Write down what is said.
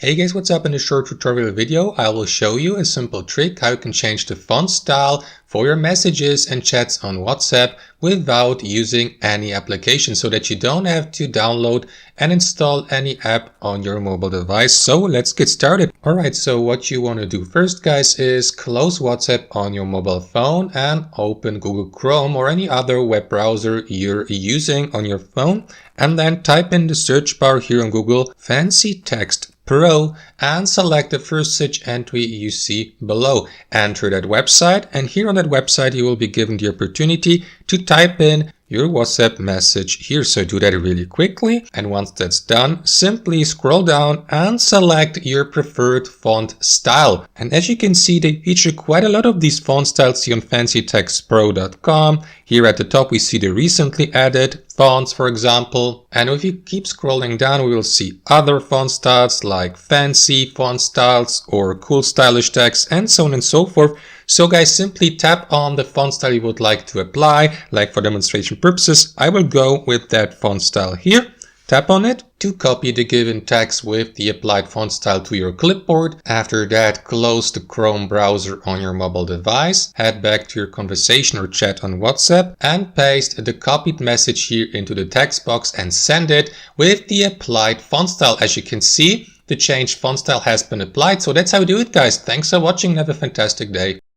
Hey guys, what's up? In this short tutorial video, I will show you a simple trick how you can change the font style for your messages and chats on WhatsApp without using any application, so that you don't have to download and install any app on your mobile device. So let's get started. Alright, so what you want to do first, guys, is close WhatsApp on your mobile phone and open Google Chrome or any other web browser you're using on your phone, and then type in the search bar here on Google Fancy Text Pro and select the first search entry you see below. Enter that website, and here on that website you will be given the opportunity to type in your WhatsApp message here. So do that really quickly, and once that's done, simply scroll down and select your preferred font style. And as you can see, they feature quite a lot of these font styles here on fancytextpro.com. Here at the top we see the recently added fonts, for example, and if you keep scrolling down we will see other font styles like fancy font styles or cool stylish text and so on and so forth. So guys, simply tap on the font style you would like to apply. Like for demonstration purposes, I will go with that font style here. Tap on it to copy the given text with the applied font style to your clipboard. After that, close the Chrome browser on your mobile device, head back to your conversation or chat on WhatsApp and paste the copied message here into the text box and send it with the applied font style. As you can see, the changed font style has been applied. So that's how you do it, guys. Thanks for watching and have a fantastic day.